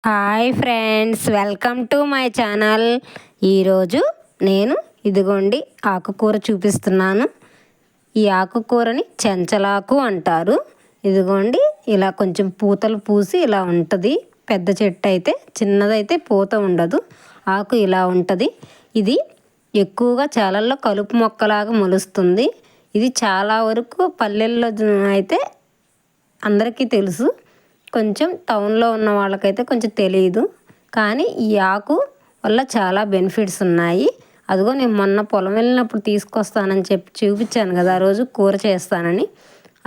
Hi friends, welcome to my channel. ఈరోజు నేను ఇదిగోండి ఆకుకూర చూపిస్తున్నాను. ఈ ఆకుకూరని చెంచలాకు అంటారు. ఇదిగోండి ఇలా కొంచెం పూతలు పూసి ఇలా ఉంటుంది. పెద్ద చెట్టు అయితే, చిన్నదైతే పూత ఉండదు. ఆకు ఇలా ఉంటుంది. ఇది ఎక్కువగా చాలల్లో కలుపు మొక్కలాగా మొలుస్తుంది. ఇది చాలా వరకు పల్లెల్లో అయితే అందరికీ తెలుసు. కొంచెం టౌన్లో ఉన్న వాళ్ళకైతే కొంచెం తెలియదు. కానీ ఈ ఆకు వల్ల చాలా బెనిఫిట్స్ ఉన్నాయి. అదిగో నేను మొన్న పొలం వెళ్ళినప్పుడు తీసుకొస్తానని చెప్పి చూపించాను కదా, ఆ రోజు కూర చేస్తానని.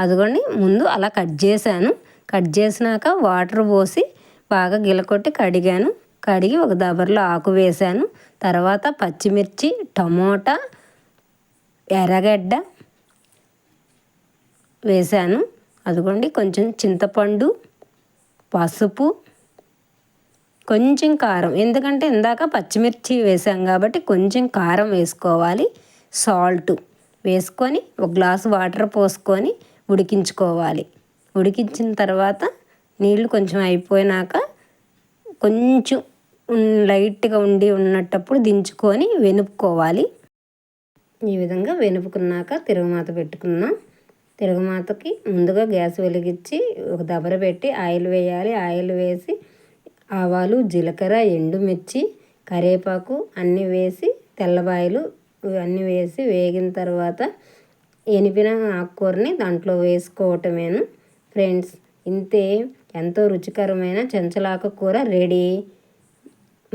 అదిగోండి ముందు అలా కట్ చేశాను. కట్ చేసినాక వాటర్ పోసి బాగా గిలకొట్టి కడిగాను. కడిగి ఒక దబర్లో ఆకు వేశాను. తర్వాత పచ్చిమిర్చి, టమోటా, ఎర్రగడ్డ వేశాను. అదిగోండి కొంచెం చింతపండు, పసుపు, కొంచెం కారం, ఎందుకంటే ఇందాక పచ్చిమిర్చి వేసాం కాబట్టి కొంచెం కారం వేసుకోవాలి. సాల్ట్ వేసుకొని ఒక గ్లాసు వాటర్ పోసుకొని ఉడికించుకోవాలి. ఉడికించిన తర్వాత నీళ్ళు కొంచెం అయిపోయినాక కొంచెం లైట్గా ఉన్నప్పుడు దించుకొని వెనుపుకోవాలి. ఈ విధంగా వెనుపుకున్నాక తిరుగుమాత పెట్టుకున్నాం. తిరుగుమాతకి ముందుగా గ్యాస్ వెలిగించి ఒక దబర పెట్టి ఆయిల్ వేయాలి. ఆయిల్ వేసి ఆవాలు, జీలకర్ర, ఎండుమిర్చి, కరివేపాకు అన్నీ వేసి, తెల్లబాయలు ఇవన్నీ వేసి వేగిన తర్వాత ఎనిపిన ఆకుకూరని దాంట్లో వేసుకోవటమేను ఫ్రెండ్స్. ఇంతే, ఎంతో రుచికరమైన చెంచలాకు కూర రెడీ.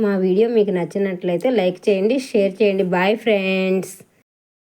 మా వీడియో మీకు నచ్చినట్లయితే లైక్ చేయండి, షేర్ చేయండి. Bye friends.